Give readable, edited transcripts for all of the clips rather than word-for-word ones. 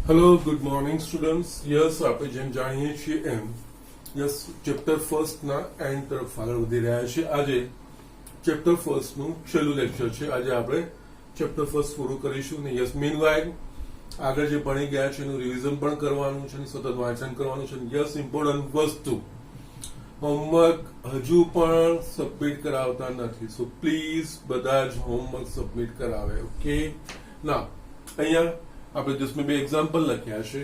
Hello, good morning students. Yes, આપણે જેમ જાણીએ છીએ એમ યસ ચેપ્ટર ફર્સ્ટ ના એન્ડ તરફ આગળ વધી રહ્યા છે. આજે ચેપ્ટર ફર્સ્ટ નું છેલ્લું લેક્ચર છે. આજે આપણે ચેપ્ટર ફર્સ્ટ પૂરું કરીશું ને યસ મીનવાઇલ આગળ જે ભણી ગયા છે એનું રિવિઝન પણ કરવાનું છે, સતત વાંચન કરવાનું છે. યસ ઇમ્પોર્ટન્ટ વસ્તુ હોમવર્ક હજુ પણ સબમિટ કરાવતા નથી, સો પ્લીઝ બધા જ હોમવર્ક સબમિટ કરાવે. ઓકે, ના અહીંયા આપણે જસ્ટ મેં બે એક્ઝામ્પલ લખ્યા છે.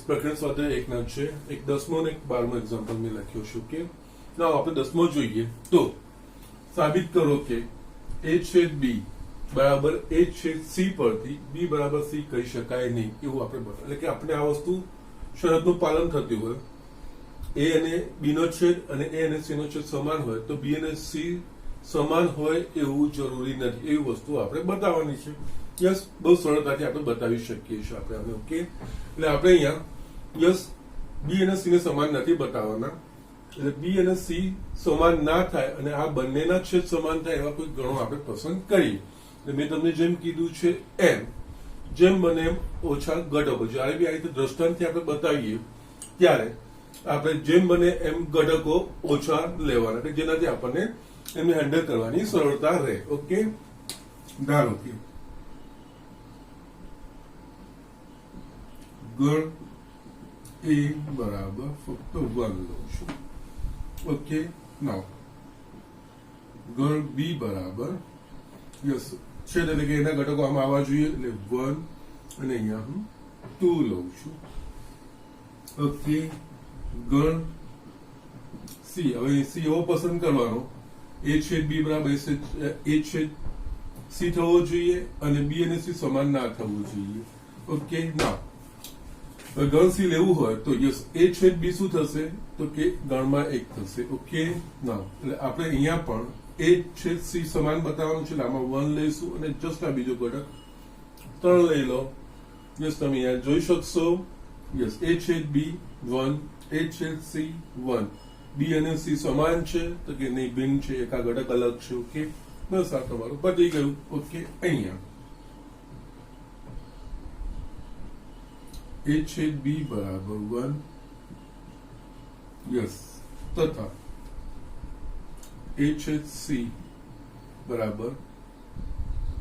પ્રકરણ સ્વાધ્યાય એકના છે, એક 10મો અને એક 12મો એક્ઝામ્પલ મેં લખ્યો છે. ઓકે, ના આપણે 10મો જોઈએ તો સાબિત કરો કે a છેદ b બરાબર a છેદ c પરથી b બરાબર c કહી શકાય નહીં એવું આપણે બતાવ્યું. એટલે કે આપણે આ વસ્તુ શરતનું પાલન થતું હોય, a અને b નો છેદ અને a અને c નો છેદ સમાન હોય તો b અને c સમાન હોય એવું જરૂરી નથી. એવી વસ્તુ આપણે બતાવવાની છે. યસ, બહુ સરળતાથી આપણે બતાવી શકીએ છીએ આપણે આને. ઓકે, એટલે આપણે અહીંયા યસ બી અને સી ને સમાન નથી બતાવવાના. એટલે બી અને સી સમાન ના થાય અને આ બંનેના છેદ સમાન થાય એવા કોઈ ગણો આપણે પસંદ કરીએ. એટલે મેં તમને જેમ કીધું છે એમ જેમ બને એમ ઓછા ઘટકો, જયારે બી આ રીતે દ્રષ્ટાંતથી આપણે બતાવીએ ત્યારે આપણે જેમ બને એમ ઘટકો ઓછા લેવાના, કે જેનાથી આપણને એમને હેન્ડલ કરવાની સરળતા રહે. ઓકે, ધારો કે ગણ એ બરાબર ફક્ત 1 લઉં છું. ઓકે, નાઉ ગણ બી બરાબર યસ છેદ એટલે કે એના ઘટકો આમાં આવવા જોઈએ, એટલે 1 અને અહીંયા હું 2 લઉં છું. ઓકે, ગણ સી, હવે સી એવો પસંદ કરવાનો એ છેદ બી બરાબર એ છેદ સી થવો જોઈએ અને બી અને સી સમાન ના થવું જોઈએ. ઓકે, ના ગણ સી લેવું હોય તો યસ એ છેદ બી શું થશે તો કે ગણમાં 1 થશે. ઓકે, ના એટલે આપણે અહીંયા પણ એ છેદ સી સમાન બતાવવાનું છે, આમાં 1 લઈશું અને જસ્ટ આ બીજો ઘટક 3 લઈ લો. યસ, તમે અહીંયા જોઈ શકશો. યસ, એ છેદ બી 1, એ છેદ સી 1, બી અને સી સમાન છે તો કે નહીં, ભિન્ન છે, એક આ ઘટક અલગ છે. ઓકે, બસ આ તમારું પતી ગયું. ઓકે, અહીંયા a છેદ b બરાબર 1 યસ તથા a છેદ c બરાબર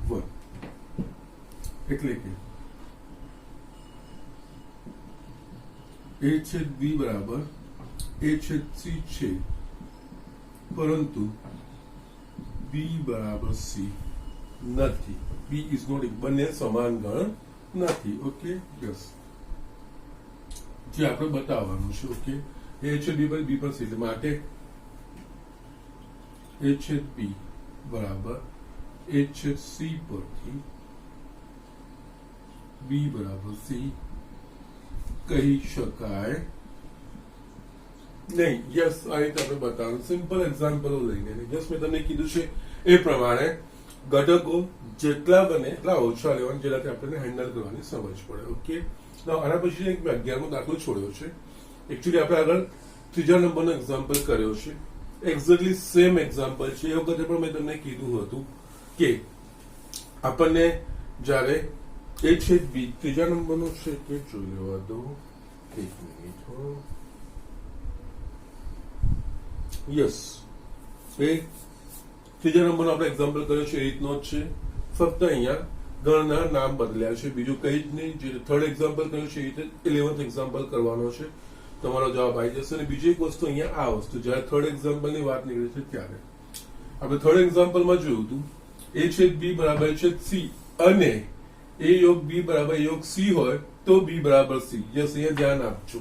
1, એટલે કે a છેદ b બરાબર a છેદ c છે પરંતુ b બરાબર c નથી. b ઇઝ નોટ, બંને સમાન ગણ નથી. ઓકે, યસ જે આપણે બતાવવાનું છે. ઓકે, એ છેદ બી પર બી પર સી, એટલે માટે એ છેદ બી બરાબર એ છેદ સી પરથી બી બરાબર સી કહી શકાય નહીં. યસ, આ રીતે આપણે બતાવવાનું સિમ્પલ એક્ઝામ્પલો લઈને. જસ્ટ મેં તમને કીધું છે એ પ્રમાણે ઘટકો જેટલા બને એટલા ઓછા લેવાના, જેનાથી આપણને હેન્ડલ કરવાની સમજ પડે. ઓકે, આના પછી એક મેં 11મો દાખલો છોડ્યો છે. એકચ્યુઅલી આપણે આગળ 3જા નંબરનો એક્ઝામ્પલ કર્યો છે, એક્ઝેક્ટલી સેમ એક્ઝામ્પલ છે. એ વખતે પણ મેં તમને કીધું હતું કે આપણને જયારે એ છેદ બી 3જા નંબરનો છે કે જોઈ લેવા દો, એક મિનિટ. યસ, એ 3જા નંબરનો આપણે એક્ઝામ્પલ કર્યો છે એ રીતનો જ છે, ફક્ત અહીંયા ગણના નામ બદલ્યા છે, બીજું કઈ જ નહીં. જે થર્ડ એક્ઝામ્પલ કર્યું છે એ રીતે 11th એક્ઝામ્પલ કરવાનો છે, તમારો જવાબ આવી જશે. અને બીજી એક વસ્તુ અહીંયા આ વસ્તુ જયારે થર્ડ એક્ઝામ્પલની વાત નીકળી છે ત્યારે આપણે થર્ડ એક્ઝામ્પલમાં જોયું હતું એ છેદ બી બરાબર એ છેદ સી અને એ યોગ બી બરાબર એ યોગ સી હોય તો બી બરાબર સી. યસ, અહીંયા ધ્યાન આપજો.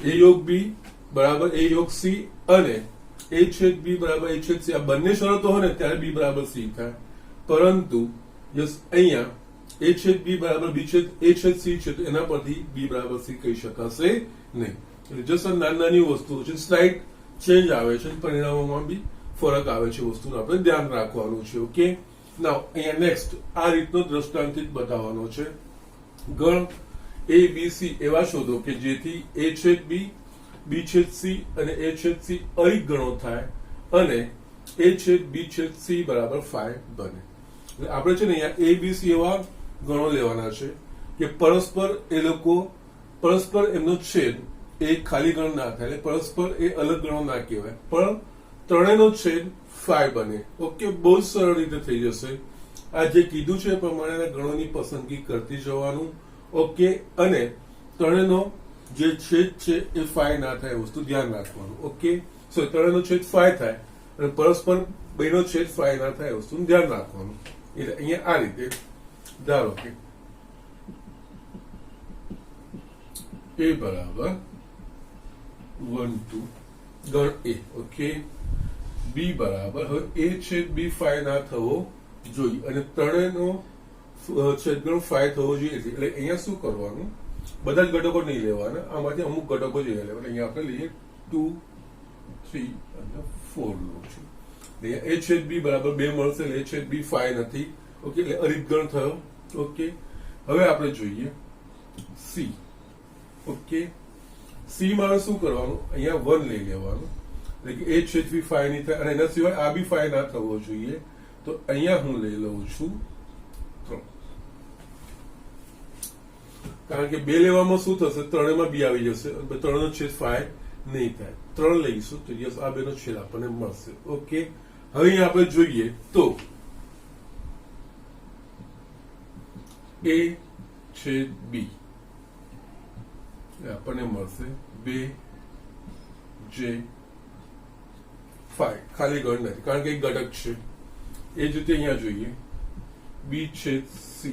એ યોગ બી બરાબર એ યોગ સી અને એ છેદ બી બરાબર એ છેદ સી, આ બંને શરતો હોય ને ત્યારે બી બરાબર સી થાય. પરંતુ યસ અહીંયા એ છેદ બી બરાબર બી છેદ એ છેદ સી છે તો એના પરથી બી બરાબર સી કહી શકાશે નહીં. એટલે જસ્ટ નાની નાની વસ્તુઓ છે, સ્લાઇટ ચેન્જ આવે છે, પરિણામોમાં બી ફરક આવે છે, વસ્તુનું આપણે ધ્યાન રાખવાનું છે. ઓકે, નાઉ અહીંયા નેક્સ્ટ આ રીતનો દ્રષ્ટાંતિત બતાવવાનો છે. ગણ એ બી સી એવા શોધો કે જેથી એ છેદ બી, બી છેદ સી અને એ છેદ સી અરિક ગણો થાય અને એ છેદ બી છેદ સી બરાબર 5 બને. આપણે છે ને અહીંયા એબીસી એવા ગણો લેવાના છે કે પરસ્પર એ લોકો પરસ્પર એમનો છેદ એ ખાલી ગણ ના થાય, એટલે પરસ્પર એ અલગ ગણો ના કહેવાય, પણ ત્રણેયનો છેદ 5 બને. ઓકે, બહુ જ સરળ રીતે થઈ જશે. આ જે કીધું છે એ પ્રમાણેના ગણોની પસંદગી કરતી જવાનું. ઓકે, અને ત્રણેયનો જે છેદ છે એ 5 ના થાય એ વસ્તુ ધ્યાન રાખવાનું. ઓકે, સો ત્રણેયનો છેદ 5 થાય અને પરસ્પર બેનો છેદ 5 ના થાય એ વસ્તુનું ધ્યાન રાખવાનું. એટલે અહીંયા આ રીતે ધારો કે a બરાબર 1 2 ગણ a. ઓકે, b બરાબર, હવે a છેદ b 5 ના થવો જોઈએ અને ત્રણેયનો છેદગણ 5 થવો જોઈએ. એટલે અહીંયા શું કરવાનું, બધા જ ઘટકો નહીં લેવાના, આમાંથી અમુક ઘટકો જ લેવાના. અહીંયા આપણે લઈએ 2 3 અને 4 લઉં છું. a છેદ b બરાબર 2 મળશે, એટલે a છેદ b 5 નથી. ઓકે, એટલે અરિતગણ થયો. ઓકે, હવે આપણે જોઈએ c. ઓકે, c માં શું કરવાનું, અહીંયા 1 લઈ લેવાનું, એટલે કે a છેદ b 5 નહીં થાય અને એના સિવાય આ બી 5 ના થવો જોઈએ. તો અહીંયા હું લઈ લઉં છું 3, કારણ કે 2 લેવામાં શું થશે, ત્રણેયમાં બી આવી જશે, ત્રણનો છેદ 5 નહીં થાય. 3 લઈશું તો યસ આ બેનો છેદ આપણને મળશે. ઓકે, હવે અહીંયા આપણે જોઈએ તો a છેદ b આપણને મળશે 2 j 5, ખાલી ગણ નથી કારણ કે એક ઘટક છે. એ જ રીતે અહીંયા જોઈએ b છેદ c,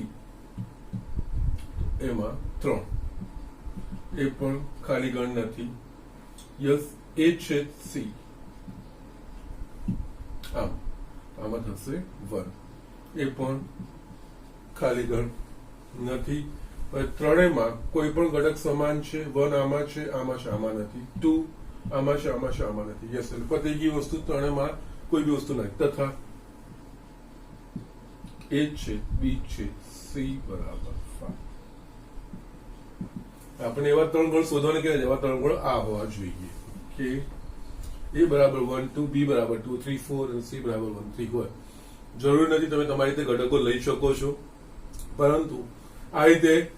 એમાં 3, એ પણ ખાલી ગણ નથી. યસ, a છેદ c, આમાં થશે 1, એ પણ ખાલી ગણ નથી. ત્રણેયમાં કોઈ પણ ઘટક સમાન છે. 1 આમાં છે, આમાં છે, આમાં નથી. 2 આમાં છે, આમાં છે, આમાં નથી. યસ, પતી ગઈ વસ્તુ. ત્રણેયમાં કોઈ બી વસ્તુ નથી. તથા a છે b છે c બરાબર 5. આપણે એવા 3 ગણ શોધવાને કહે છે, એવા 3 ગણ આ હોવા જોઈએ કે a બરાબર 1 2, b બરાબર 2 3 4 અને c બરાબર 1 3 હોય. જરૂરી નથી, તમે તમારી રીતે ઘટકો લઈ શકો છો, પરંતુ આ રીતે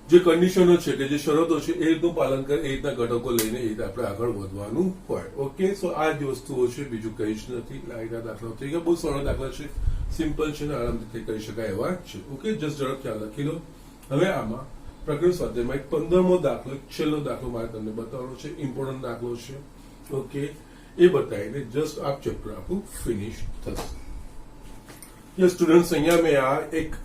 જે કન્ડિશનો છે કે જે શરતો છે એ રીતનું પાલન કરે એ રીતના ઘટકો લઈને એ રીતે આપણે આગળ વધવાનું હોય. ઓકે, સો આ જ વસ્તુઓ છે, બીજું કંઈ જ નથી. આ રીતના દાખલા થઈ ગયા, બહુ સરળ દાખલા છે, સિમ્પલ છે ને આરામથી કરી શકાય એવા છે. ઓકે, જસ્ટ ઝડપ ખ્યાલ રાખી લો. હવે આમાં પ્રકરણ સ્વાધ્યાયમાં એક 15મો દાખલો, છેલ્લો દાખલો મારે તમને બતાવવાનો છે, ઇમ્પોર્ટન્ટ દાખલો છે. ઓકે, એ બતાવીને જસ્ટ આ ચેપ્ટર આપણું ફિનિશ થશે. યસ સ્ટુડન્ટ્સ, અહીંયા મેં આ એક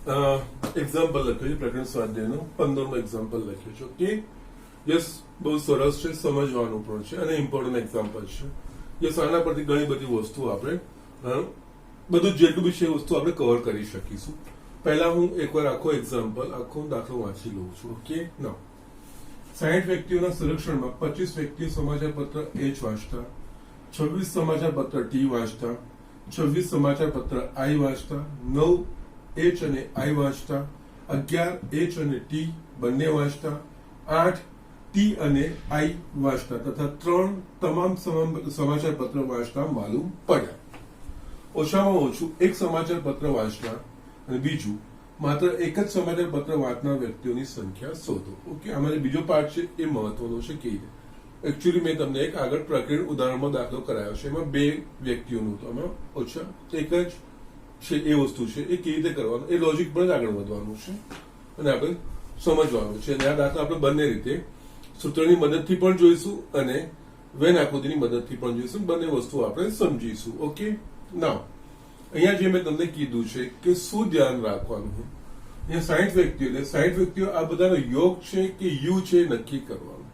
એક્ઝામ્પલ લખ્યું છે, પ્રકરણ સ્વાધ્યાયનું 15મો એક્ઝામ્પલ લખ્યું છે. ઓકે, યસ, બહુ સરસ છે, સમજવાનું પણ છે અને ઇમ્પોર્ટન્ટ એક્ઝામ્પલ છે. યસ, આના પરથી ઘણી બધી વસ્તુ આપણે બધું જેટલું બી છે એ વસ્તુ આપણે કવર કરી શકીશું. પહેલા હું એકવાર આખો એક્ઝામ્પલ, આખો દાખલો વાંચી લઉં છું. ઓકે, ના 60 વ્યક્તિઓના સંરક્ષણમાં 25 વ્યક્તિઓ સમાચાર પત્ર H વાંચતા, 26 સમાચાર પત્ર T વાંચતા, 26 સમાચાર પત્ર I વાંચતા, 9 H અને I વાંચતા, 11 H અને T બંને વાંચતા, 8 T અને I વાંચતા તથા 3 તમામ સમાચાર પત્ર વાંચતા માલુમ પડ્યા. ઓછામાં ઓછું એક સમાચાર પત્ર વાંચનાર અને બીજું માત્ર એક જ સમાચાર પત્ર વાંચનાર વ્યક્તિઓની સંખ્યા શોધો. ઓકે, આમાં જે બીજો પાર્ટ છે એ મહત્વનો છે. કે એકચ્યુઅલી મેં તમને એક આગળ પ્રકરણ ઉદાહરણમાં દાખલો કરાયો છે, એમાં 2 વ્યક્તિઓનું હતું, આમાં ઓછા એક જ છે એ વસ્તુ છે. એ કેવી રીતે કરવાનું, એ લોજિક પર જ આગળ વધવાનું છે અને આપણે સમજવાનું છે. અને આ દાખલા આપણે બંને રીતે સૂત્રની મદદથી પણ જોઈશું અને વેન આકૃતિની મદદથી પણ જોઈશું. બંને વસ્તુ આપણે સમજીશું. ઓકે, નાવ અહીંયા જે મેં તમને કીધું છે કે શું ધ્યાન રાખવાનું, અહીંયા 60 વ્યક્તિઓ, એટલે 60 વ્યક્તિઓ આ બધાનો યોગ છે કે યુ છે નક્કી કરવાનું.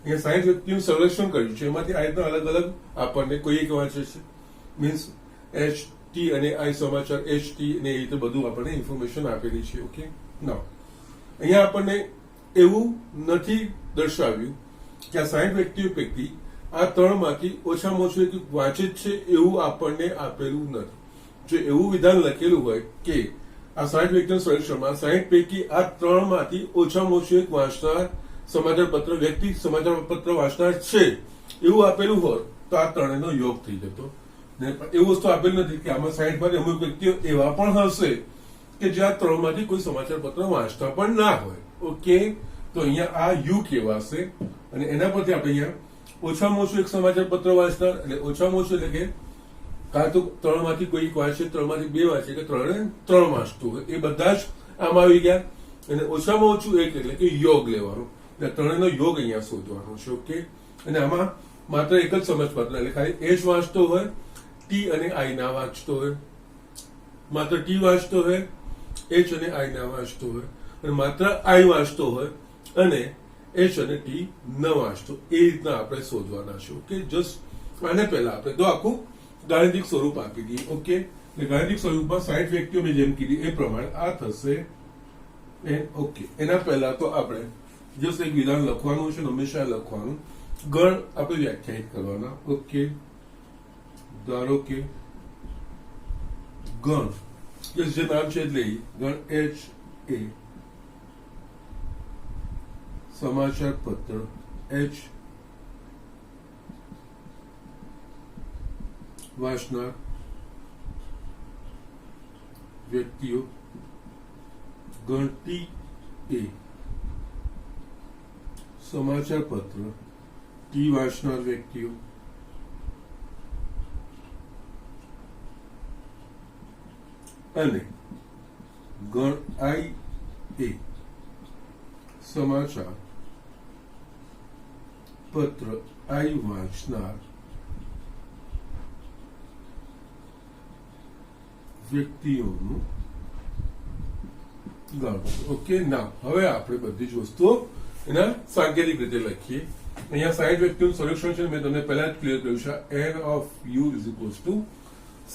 અહીંયા 60 વ્યક્તિનું સર્વેક્ષણ કર્યું છે, એમાંથી આ રીતના અલગ અલગ આપણને કોઈ એક વાંચે છે, મીન્સ H T અને I સમાચાર H T અને એ રીતે બધું આપણને ઇન્ફોર્મેશન આપેલી છે. ઓકે, નાવ અહીંયા આપણને એવું નથી દર્શાવ્યું કે આ 60 વ્યક્તિઓ પૈકી આ 3 માંથી ઓછામાં ઓછું એક વાંચે જ છે એવું આપણને આપેલું નથી. જો એવું વિધાન લખેલું હોય કે આ 60 વ્યક્તિના સર્વેક્ષણમાં 60 પૈકી આ 3 માંથી ઓછામાં ઓછું એક વાંચનાર સમાચાર પત્ર વ્યક્તિ સમાચાર પત્ર વાંચનાર છે એવું આપેલું હોત તો આ ત્રણેયનો યોગ થઈ જતો. એવું વસ્તુ આપેલું નથી કે આમાં 60 માંથી અમુક વ્યક્તિઓ એવા પણ હશે કે જ્યાં ત્રણમાંથી કોઈ સમાચાર પત્ર વાંચતા પણ ના હોય. ઓકે, તો અહીંયા આ યુ કહેવાશે અને એના પરથી આપણે અહીંયા ઓછામાં ઓછું એક સમાચાર પત્ર વાંચનાર એટલે ઓછામાં ઓછું એટલે કે કાં તો ત્રણમાંથી કોઈ એક વાંચે, ત્રણમાંથી બે વાંચે કે ત્રણ વાંચતું હોય, એ બધા જ આમાં આવી ગયા. અને ઓછામાં ઓછું એક એટલે કે યોગ લેવાનું, એટલે ત્રણેયનો યોગ અહીંયા શોધવાનો છે. ઓકે, અને આમાં માત્ર એક જ સમાચાર પત્ર એટલે ખાલી એચ વાંચતો હોય, ટી અને આઈ ના વાંચતો હોય, માત્ર ટી વાંચતો હોય, એચ અને આઈ ના વાંચતો હોય, અને માત્ર આઈ વાંચતો હોય અને એચ અને ટી ન વાંચતો. એ રીતના આપણે શોધવાના છે. ઓકે, જસ્ટ આને પહેલા આપણે તો આખું ગાણિતિક સ્વરૂપ આપી દઈએ. ઓકે, એટલે ગાણિતિક સ્વરૂપમાં 60 વ્યક્તિઓ મેં જેમ કીધી એ પ્રમાણે આ થશે. ઓકે, એના પહેલા તો આપણે જસ્ટ એક વિધાન લખવાનું છે, હંમેશા લખવાનું. ગણ આપણે વ્યાખ્યાયિત કરવાના. ઓકે, ધારો કે ગણ જે નામ છે એટલે ગણ એચ એ સમાચાર પત્ર એચ વાંચનાર વ્યક્તિઓ, ગણ ટી એ સમાચાર પત્ર ટી વાંચનાર વ્યક્તિઓ, અને ગણ આઈ એ સમાચાર પત્ર આઈ વાંચનાર વ્યક્તિઓનું ગણ. ઓકે, ના હવે આપણે બધી જ વસ્તુઓ એના સાંકેતિક રીતે લખીએ. અહીંયા 60 વ્યક્તિઓનું સોલ્યુશન છે, મેં તમને પહેલા જ ક્લિયર કર્યું છે. n of u is equals two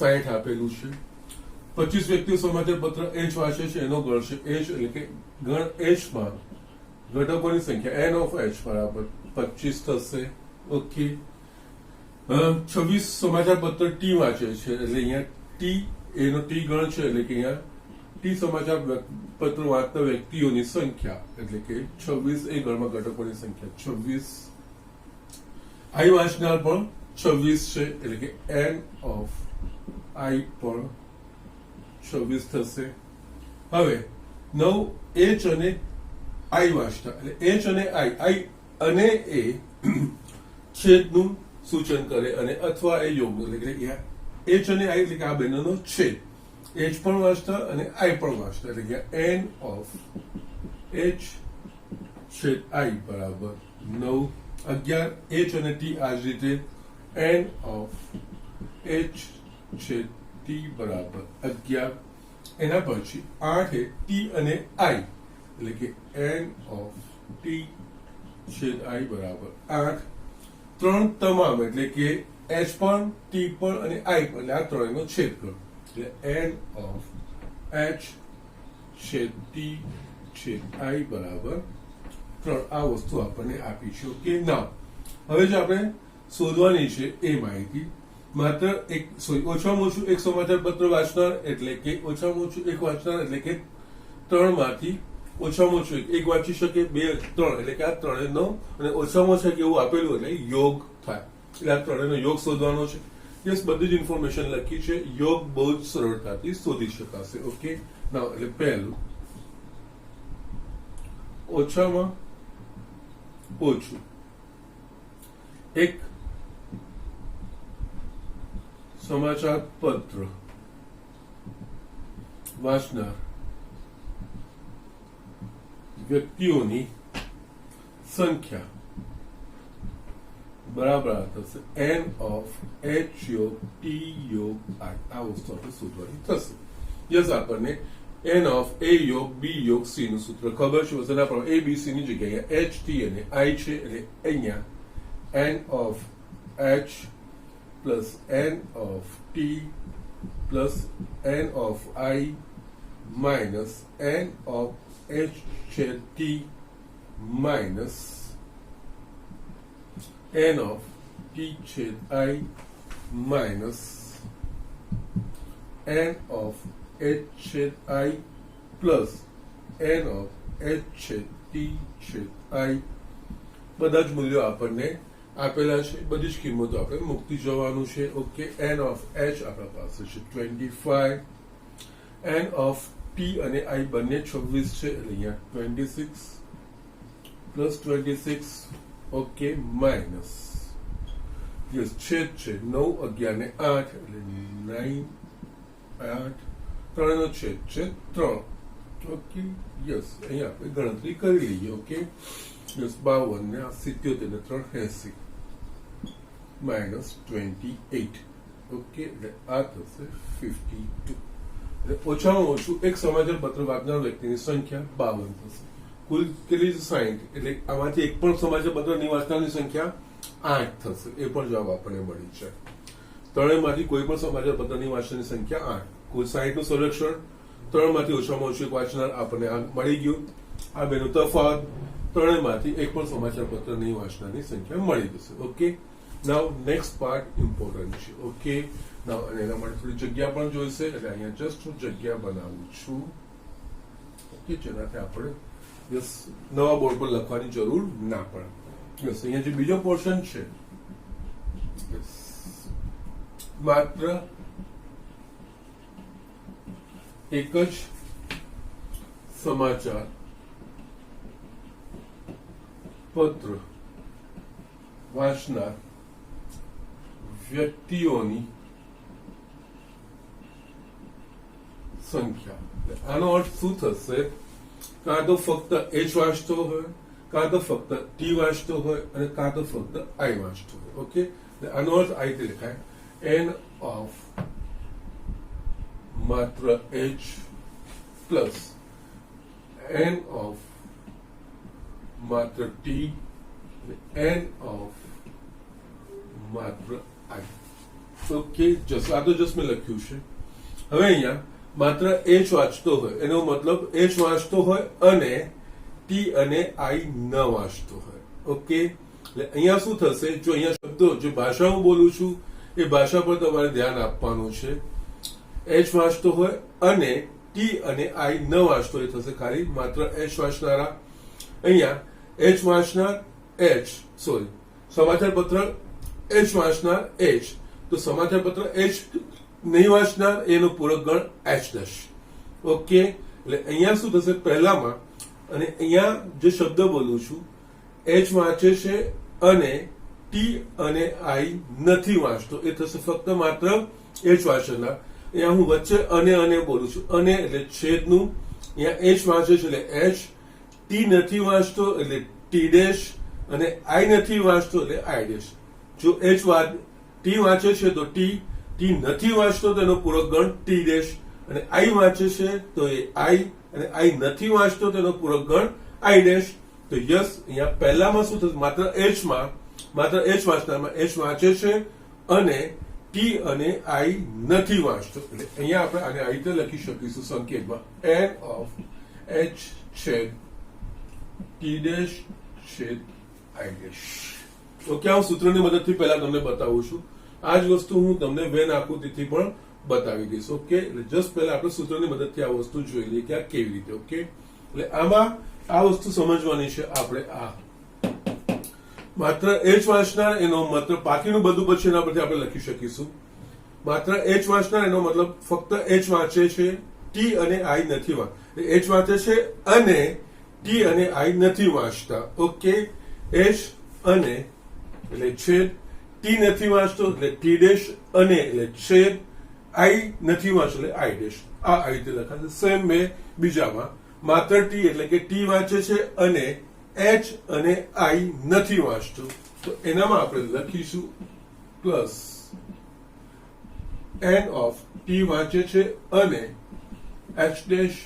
60 આપેલું છે. 25 વ્યક્તિઓ સમાચાર પત્ર એચ વાંચે છે, એનો ગણ છે એચ, એટલે કે ગણ એચ માં ઘટકોની સંખ્યા n ઓફ h બરાબર 25 થશે. ઓકે, 26 સમાચાર પત્ર ટી વાંચે છે, એટલે અહીંયા ટી એનો ટી ગણ છે, એટલે કે અહીંયા ટી સમાચાર પત્ર વાંચતા વ્યક્તિઓની સંખ્યા એટલે કે 26 એ ગણમાં ઘટકોની સંખ્યા 26. આઈ વાંચનાર પણ 26 છે, એટલે કે n ઓફ આઈ પણ 26 થશે. હવે 9 એચ અને આઈ વાંચતા એટલે એચ અને આઈ અને એ છેદનું સૂચન કરે અને અથવા એ યોગનું, એટલે કે એચ અને આઈ એટલે કે આ બંનેનો છેદ. એચ પણ વાંચતા અને આઈ પણ વાંચતા, એટલે કે n ઓફ એચ છેદ આઈ બરાબર 9. 11 એચ અને ટી આ જ રીતે n ઓફ એચ છેદ ટી બરાબર 11. એના પછી 8 એ ટી અને આઈ એટલે કે n ઓફ ટી છેદ આઈ બરાબર 8. ત્રણ તમામ એટલે કે એચ પણ, ટી પણ અને આઈ પણ, એટલે આ ત્રણેયનો છેદ કરો એટલે n ઓફ h છેદ ટી છેદ આઈ બરાબર 3. આ વસ્તુ આપણને આપી છે. ઓકે, ના હવે જે આપણે શોધવાની છે એ માહિતી માત્ર એક ઓછામાં ઓછું એક સમાચાર પત્ર વાંચનાર એટલે કે ઓછામાં ઓછું એક વાંચનાર એટલે કે ત્રણમાંથી ઓછામાં ઓછું એક વાંચી શકે, 2 3 એટલે કે આ ત્રણેયનો અને ઓછામાં ઓછા એવું આપેલું એટલે યોગ થાય. એટલે આ ત્રણેયનો યોગ શોધવાનો છે. યસ, બધી જ ઇન્ફોર્મેશન લખી છે. યોગ બહુ જ સરળતાથી શોધી શકાશે. ઓકે, ના એટલે પહેલું ઓછામાં ઓછું એક સમાચાર પત્ર વાંચનાર વ્યક્તિઓની સંખ્યા બરાબર થશે n ઓફ h યોગ t યોગ i. આ વસ્તુ આપણે શોધવાની થશે. યસ, આપણને n ઓફ a યોગ b યોગ c નું સૂત્ર ખબર છે. વસના પર a b c ની જગ્યાએ h t અને i છે, એટલે અહીંયા n of h plus n of t plus n of i minus n of h છેદ t minus n of t છેદ i minus n of h છેદ i plus n of h છેદ t છેદ i. બધા જ મૂલ્યો આપણને આપેલા છે, બધી જ કિંમતો આપણે મૂકતી જવાનું છે. ઓકે, n ઓફ h આપણા પાસે છે 25, n ઓફ ટી અને આઈ બંને 26 છે એટલે અહીંયા 26 પ્લસ 26 ઓકે માઇનસ યસ છેદ છે 9 11 ને 8 એટલે 9 8 3 નો છેદ છે 3 ઓકે યસ અહીંયા આપણે ગણતરી કરી લઈએ ઓકે યસ 52 ને 77 ને 3 80 માઇનસ 28 ઓકે એટલે આ થશે 52 એટલે ઓછામાં ઓછું એક સમાચાર પત્ર વાંચનાર વ્યક્તિની સંખ્યા 52 થશે કુલ કેટલી 60 એટલે આમાંથી એક પણ સમાચાર પત્ર નહીં વાંચનારની સંખ્યા 8 થશે એ પણ જવાબ આપણને મળી છે ત્રણેયમાંથી કોઈ પણ સમાચાર પત્ર નહીં વાંચનારની સંખ્યા 8 કુલ 60 નું સર્વેક્ષણ ત્રણમાંથી ઓછામાં ઓછું એક વાંચનાર આપણને આ મળી ગયું આ બેનો તફાવત ત્રણેયમાંથી એક પણ સમાચાર પત્ર નહીં વાંચનારની સંખ્યા મળી જશે ઓકે નાઉ નેક્સ્ટ પાર્ટ ઇમ્પોર્ટન્ટ છે ઓકે નાઉ અને એના માટે થોડી જગ્યા પણ જોઈશે એટલે અહીંયા જસ્ટ હું જગ્યા બનાવું છું ઓકે જેનાથી આપણે યસ નવા બોર્ડ પર લખવાની જરૂર ના પડે યસ અહીંયા જે બીજો પોર્શન છે માત્ર એક જ સમાચાર પત્ર વાંચનાર વ્યક્તિઓની સંખ્યા આનો અર્થ શું થશે કાં તો ફક્ત એચ વાંચતો હોય કાં તો ફક્ત ટી વાંચતો હોય અને કાં તો ફક્ત આઈ વાંચતો હોય ઓકે આનો અર્થ આ રીતે લખાય એન ઓફ માત્ર એચ પ્લસ એન ઓફ માત્ર ટી એન ઓફ માત્ર આઈ ઓકે જસ્ટ આ તો જસ્ટ મેં લખ્યું છે હવે અહીંયા માત્ર એચ વાંચતો હોય એનો મતલબ એચ વાંચતો હોય અને ટી અને આઈ ન વાંચતો હોય ઓકે એટલે અહીંયા શું થશે જો અહીંયા શબ્દો જે ભાષા હું બોલું છું એ ભાષા પર તમારે ધ્યાન આપવાનું છે એચ વાંચતો હોય અને ટી અને આઈ ન વાંચતો એ થશે ખાલી માત્ર એચ વાંચનારા અહીંયા એચ વાંચનાર એચ સોરી સમાચાર પત્ર એચ વાંચનાર એચ તો સમાચાર પત્ર એચ નહીં વાંચનાર એનો પૂરક ગણ એચ ડેશ ઓકે એટલે અહીંયા શું થશે પહેલામાં અને અહીંયા જે શબ્દ બોલું છું એચ વાંચે છે અને ટી અને આઈ નથી વાંચતો એ થશે ફક્ત માત્ર એચ વાંચનાર અહીંયા હું વચ્ચે અને બોલું છું અને એટલે છેદનું અહીંયા એચ વાંચે છે એટલે એચ ટી નથી વાંચતો એટલે ટી ડેશ અને આઈ નથી વાંચતો એટલે આઈ ડેશ જો એચ ટી વાંચે છે તો ટી નથી વાંચતો તો એનો પૂરક ગણ ટી ડેશ અને આઈ વાંચે છે તો એ આઈ અને આઈ નથી વાંચતો તો એનો પૂરક ગણ આઈ ડેશ તો યસ અહીંયા પહેલામાં શું થશે માત્ર એચ વાંચનારમાં એચ વાંચે છે અને ટી અને આઈ નથી વાંચતો એટલે અહીંયા આપણે આને આ રીતે લખી શકીશું સંકેતમાં એન ઓફ એચ છેદ ટી ડેશ છેદ આઈ ડેશ ઓકે હું સૂત્રની મદદથી પહેલા તમને બતાવું છું આ જ વસ્તુ હું તમને વેન આકૃતિથી પણ બતાવી દઈશ ઓકે એટલે જસ્ટ પહેલા આપણે સૂત્રની મદદથી આ વસ્તુ જોઈ લઈએ કે આ કેવી રીતે ઓકે એટલે આમાં આ વસ્તુ સમજવાની છે આપણે આ માત્ર એચ વાંચનાર એનો મતલબ બાકીનું બધું પછી એના પરથી આપણે લખી શકીશું માત્ર એચ વાંચનાર એનો મતલબ ફક્ત એચ વાંચે છે ટી અને આઈ નથી વાંચતા એચ વાંચે છે અને ટી અને આઈ નથી વાંચતા ઓકે એચ અને એટલે છેદ ટી નથી વાંચતો એટલે ટી ડેશ અને એટલે છેદ આઈ નથી વાંચતો એટલે આઈ ડેશ આ રીતે લખાશે સેમ મેં બીજામાં માત્ર ટી એટલે કે ટી વાંચે છે અને એચ અને આઈ નથી વાંચતો તો એનામાં આપણે લખીશું પ્લસ એન ઓફ ટી વાંચે છે અને H dash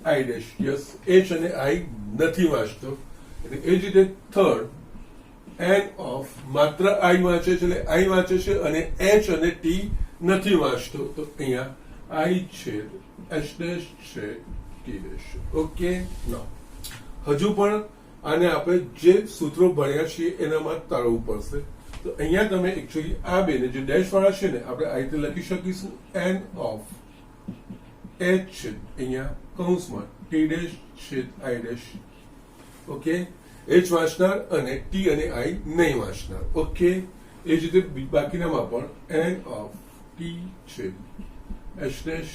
I dash yes H અને આઈ નથી વાંચતો એટલે એ જ રીતે થર્ડ એન ઓફ માત્ર આઈ વાંચે છે એટલે આઈ વાંચે છે અને એચ અને ટી નથી વાંચતો તો અહીંયા આઈ છે એચ ડેશ છે ટી ડેશ ઓકે નો હજુ પણ આને આપણે જે સૂત્રો ભણ્યા છીએ એનામાં તાળવું પડશે તો અહીંયા તમે એકચ્યુઅલી આ બેને જે ડેશ વાળા છે ને આપણે આ રીતે લખી શકીશું એન ઓફ એચ છે અહીંયા કૌંસમાં ટી ડેશ છે આઈ ડેશ ઓકે એચ વાંચનાર અને ટી અને આઈ નહીં વાંચનાર ઓકે એ જ રીતે બાકીનામાં પણ એન ઓફ ટી છે H dash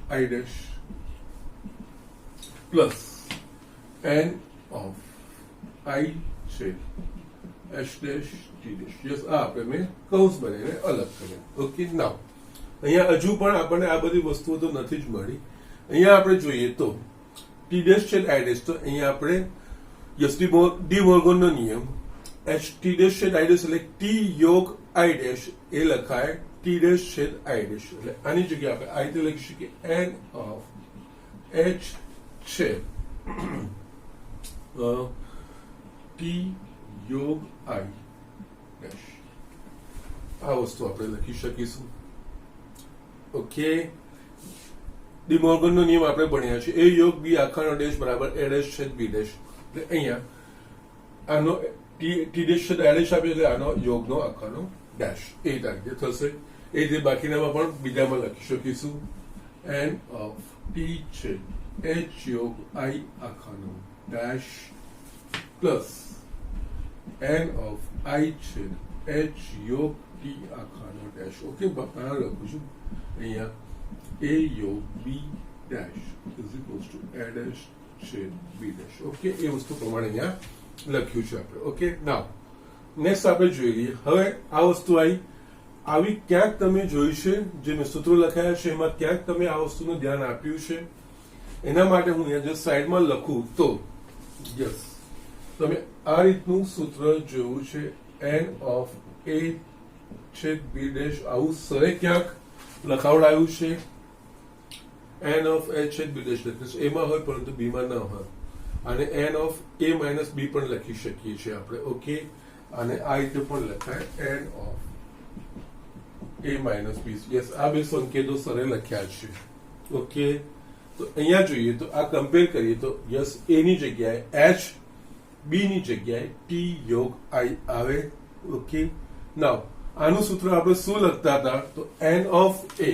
I dash plus n of I છેદ H dash T dash. Yes, આ આપણે મેં કૌંસ બનાવીને અલગ કર્યા. ઓકે, નાવ અહીંયા હજુ પણ આપણને આ બધી વસ્તુઓ તો નથી જ મળી. અહીંયા આપણે જોઈએ તો ટી ડેશ છેદ આઈ ડેશ, તો અહીંયા આપણે યસ ડી મોર્ગનનો નિયમ એચ ટી ડેશ છેદ આઈ ડેશ એટલે ટી યોગ આઈ ડેશ એ લખાય ટી ડેશ છેદ આઈ ડેશ. એટલે આની જગ્યાએ આપણે આ રીતે લખી શકીએ એન ઓફ એચ છેદ ટી યોગ આઈ ડેશ. આ વસ્તુ આપણે લખી શકીશું. ઓકે, ડી મોર્ગનનો નિયમ આપણે ભણ્યા છે. એ યોગ બી આખાનો ડેશ બરાબર એ ડેશ છેદ બી ડેશ. એટલે અહીંયા આનો ટી ડેશ છેદ આઈ ડેશ આપે એટલે આનો યોગનો આખાનો ડેશ એ રીતે થશે. એ રીતે બાકીનામાં પણ બીજામાં લખી શકીશું એન ઓફ ટી છેદ એચ યોગ આઈ આખાનો dash plus n of I છેદ એચ યોગ ટી આખાનો ડેશ. ઓકે, આ લખું છું અહીંયા એ યોગ B dash is equals to A dash છેદ બી ડેશ. ઓકે, એ વસ્તુ પ્રમાણે અહીંયા લખ્યું છે આપણે. ઓકે, નાવ નેક્સ્ટ આપણે જોઈ લઈએ. હવે આ વસ્તુ આવી ક્યાંક તમે જોઈ છે, જે મેં સૂત્રો લખાયા છે એમાં ક્યાંક તમે આ વસ્તુનું ધ્યાન આપ્યું છે. એના માટે હું અહીંયા જો સાઈડમાં લખું તો યસ, તમે આ રીતનું સૂત્ર જોયું છે એન ઓફ એ છેદ બી ડેશ. આવું સરે ક્યાંક લખાવડાયું છે એન ઓફ એ છેદ બી ડેશ લખીશું. એમાં હોય પરંતુ બીમાં ન હોય. અને એન ઓફ એ માઇનસ બી પણ લખી શકીએ છીએ આપણે. ઓકે, અને આ રીતે પણ લખાય n of A minus B. Yes, આ બે સંકેતો સરે લખ્યા છે. ઓકે, તો અહીંયા જોઈએ તો આ કમ્પેર કરીએ તો યસ એ ની જગ્યાએ એચ, બી ની જગ્યાએ ટી યોગ આઈ આવે. ઓકે, નાવ આનું સૂત્ર આપણે શું લખતા હતા તો n of A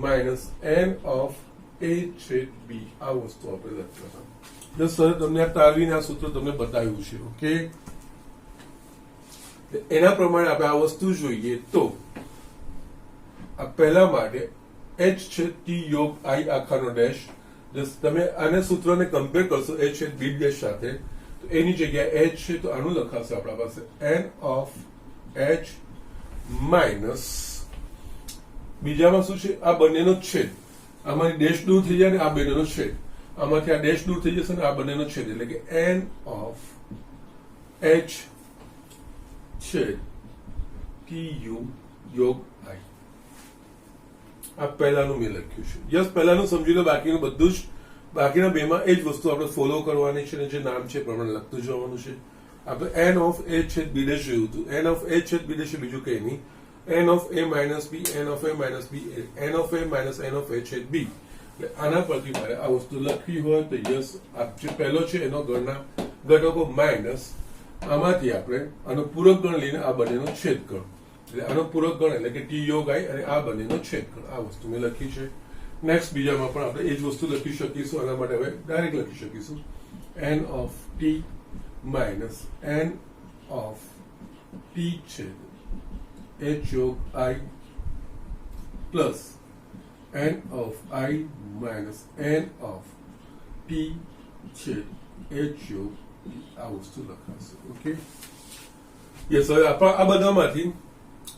minus n of A છેદ બી. આ વસ્તુ આપણે લખતા હતા. બસ સર તમને આ તારવીને આ સૂત્ર તમને બતાવ્યું છે. ઓકે, એના પ્રમાણે આપણે આ વસ્તુ જોઈએ તો આ પહેલા માટે એચ છેદ ટી યોગ આઈ આખાનો ડેશ. તમે આને સૂત્રને કમ્પેર કરશો એ છેદ બી ડેશ સાથે તો એની જગ્યાએ એચ છે તો આનું લખાશે આપણા પાસે એન ઓફ એચ માઇનસ બીજામાં શું છે આ બંનેનો છેદ. આમાંથી ડેશ દૂર થઈ જાય ને આ બંનેનો છેદ, આમાંથી આ ડેશ દૂર થઈ જશે ને આ બંનેનો છેદ. એટલે કે એન ઓફ એચ છેદ ટી યુ યોગ આઈ. આ પહેલાનું મેં લખ્યું છે. યસ, પહેલાનું સમજી લો, બાકીનું બધું જ બાકીના બેમાં એ જ વસ્તુ આપણે ફોલો કરવાની છે અને જે નામ છે પ્રમાણે લખતું જવાનું છે. આપણે એન ઓફ એ છેદ બી ડેશ જોયું હતું. એન ઓફ એ છેદ બી ડેશ બીજું કઈ નહીં, n of A minus B, n of A minus B, n of A minus n of A છેદ બી. એટલે આના પરથી મારે આ વસ્તુ લખવી હોય તો યસ, આ જે પહેલો છે એનો ગણના ઘટકો માઇનસ આમાંથી આપણે આનો પૂરક ગણ લઈને આ બંનેનો છેદ ગણ. એટલે આનો પૂરક ગણ એટલે કે ટી યોગ આઈ અને આ બંનેનો છેદ ગણ. આ વસ્તુ મેં લખી છે. નેક્સ્ટ બીજામાં પણ આપણે એ જ વસ્તુ લખી શકીશું. આના માટે હવે ડાયરેક્ટ લખી શકીશું n of T minus n of T છેદ એચ યોગ I plus n of I minus n of T છેદ એચ યોગ. આ વસ્તુ લખાશે. ઓકે, યસ, હવે આ બધામાંથી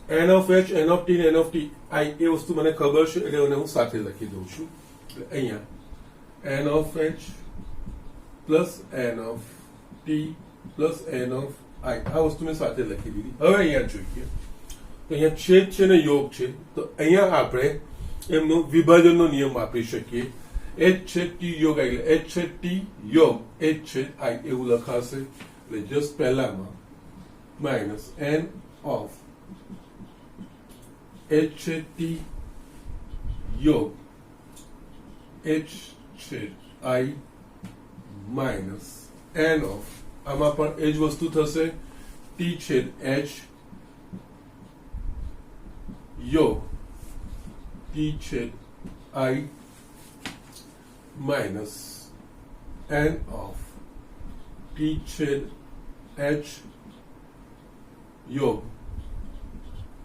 n of H, n of T, n of T I એ વસ્તુ મને ખબર છે એટલે હું સાથે લખી દઉં છું. એટલે અહીંયા n of H plus n of T plus n of I આ વસ્તુ મેં સાથે લખી દીધી. હવે અહીંયા જોઈએ તો અહીંયા છેદ છે ને યોગ છે તો અહીંયા આપણે એમનો વિભાજનનો નિયમ વાપરી શકીએ. એચ છેદ ટી યોગ આઈ એટલે એચ છેદ ટી યોગ એચ છેદ આઈ એવું લખાશે. એટલે જસ્ટ પહેલામાં માઇનસ એન ઓફ એચ છેદ ટી યોગ એચ છેદ આઈ માઇનસ એન ઓફ આમાં પણ એ જ વસ્તુ થશે ટી છેદ એચ યોગ ટી છેદ I minus n of T છેદ એચ યોગ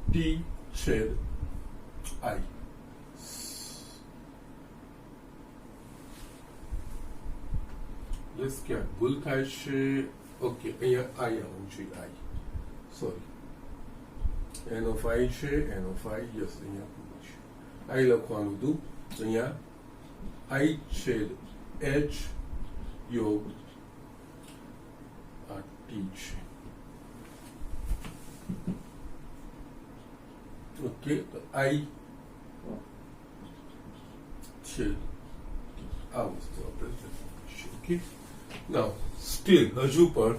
ટી છેદ આઈ. યસ ક્યાં ભૂલ થાય છે ઓકે અહીંયા આઈ આવવું જોઈએ આઈ સોરી એન ઓફ આઈ છે એન ઓફ આઈ યસ અહીંયા ભૂલ છે આઈ લખવાનું હતું અહીંયા આઈ છેદ એચ યોગ આ ટી છે ઓકે તો આઈ છેદ આ વસ્તુ આપણે ઓકે નાઉ સ્ટીલ હજુ પણ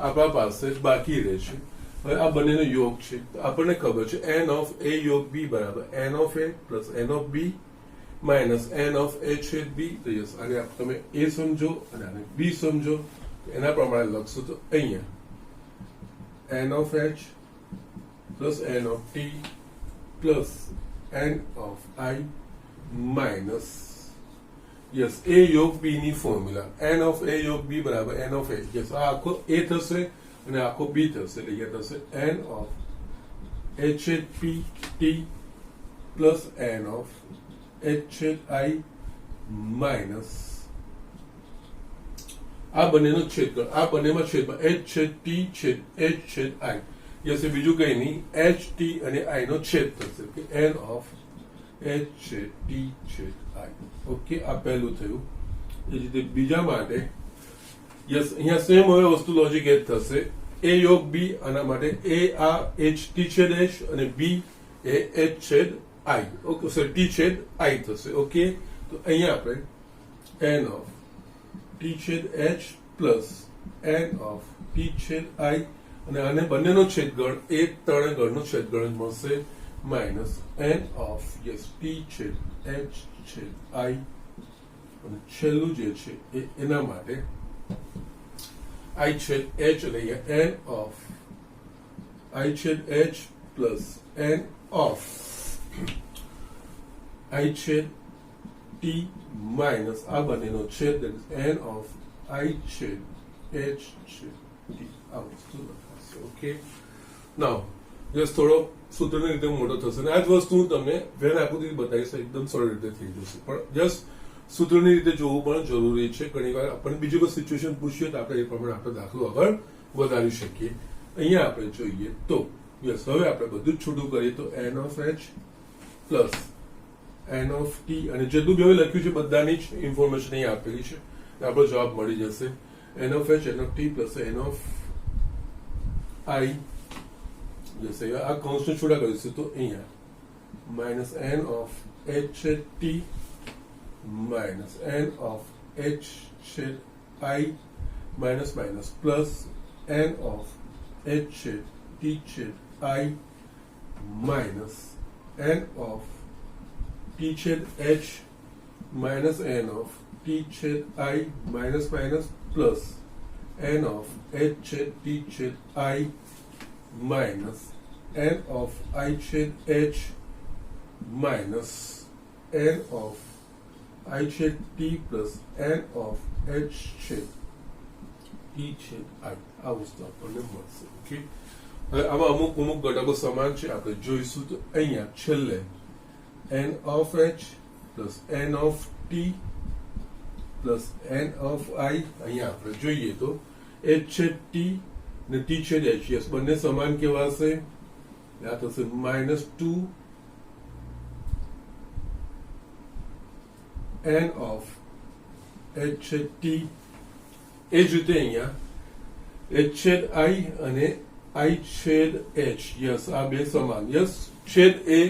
આપણા પાસે બાકી રહે છે હવે આ બંનેનો યોગ છે તો આપણને ખબર છે એન ઓફ એ યોગ બી બરાબર n of A plus n of B minus n of A છેદ બી તો યસ આને તમે એ સમજો અને આને બી સમજો એના પ્રમાણે લખશો તો અહીંયા n of H plus n of T plus n of I minus yes A યોગ બી ની ફોર્મ્યુલા એન ઓફ એ યોગ બી બરાબર એન ઓફ એ યસ આ આખો એ થશે અને આખો બી થશે એટલે અહીંયા થશે એન ઓફ એચ છેદ P T plus n of H છેદ આઈ માઇનસ આ બંનેનો છેદગણ આ બંનેમાં છેદમાં એચ છેદ ટી છેદ એચ છેદ આઈ યસ એ બીજું કઈ નહીં એચ ટી અને આઈ નો છેદ થશે કે એન ઓફ એચ છેદ ટી છેદ આઈ ઓકે આ પહેલું થયું એ જ રીતે બીજા માટે યસ અહીંયા સેમ હવે વસ્તુ લોજિક એ જ થશે એ યોગ બી આના માટે એ આ એચ ટી છેદ એચ અને બી એ એચ છેદ આઈ ઓકે સર ટી છેદ આઈ થશે ઓકે તો અહીંયા આપણે એન ઓફ ટી છેદ H plus n of T છેદ આઈ અને આને બંનેનો છેદગણ એ ત્રણે ગણનો છેદગણ જ મળશે minus n of yes T છેદ એચ છેદ આઈ અને છેલ્લું જે છે એના માટે આઈ છેદ એચ લઈએ એન ઓફ આઈ છેદ H plus n of I છેદ ટી માઇનસ આ બંનેનો છેદ એન ઓફ આઈ છેદ એચ છેદ ટી આ વસ્તુ લખાશે ઓકે નાઉ જસ્ટ થોડો સૂત્રની રીતે મોટો થશે અને આ જ વસ્તુ હું તમને વેન આકૃતિ બતાવીશ એકદમ સરળ રીતે થઈ જશે પણ જસ્ટ સૂત્રની રીતે જોવું પણ જરૂરી છે ઘણી વાર આપણને બીજું કોઈ સિચ્યુએશન પૂછીએ તો આપણે એ પ્રમાણે આપણે દાખલો આગળ વધારી શકીએ અહીંયા આપણે જોઈએ તો યસ હવે આપણે બધું જ છૂટું કરીએ તો n of H plus n of T અને જેટલું બી હવે લખ્યું છે બધાની જ ઇન્ફોર્મેશન અહીં આપેલી છે આપણો જવાબ મળી જશે n of H n of T plus n of I yes આ કૌંસને છૂટા કરીશું તો અહીંયા માઇનસ એન ઓફ એચ છેદ T minus n of h shed I minus minus plus n of h shed t shed I minus n of t shed h minus n of t shed I minus minus plus n of h shed t shed I minus n of I shed h minus n of I छेद t plus n of h छेद t छेद I આ વસ્તુ આપણને મળશે okay હવે આમાં અમુક ઘટકો સમાન છે આપણે જોઈશું તો અહીંયા છેલ્લે n of h plus n of t plus n of I અહીંયા આપણે જોઈએ તો h છેદ t ને t છેદ h યસ બંને સમાન કેવા હશે આ થશે -2 n of h છેદ t એ જ રીતે અહીંયા h છેદ I અને I છેદ h યસ આ બે સમાન યસ છેદ એ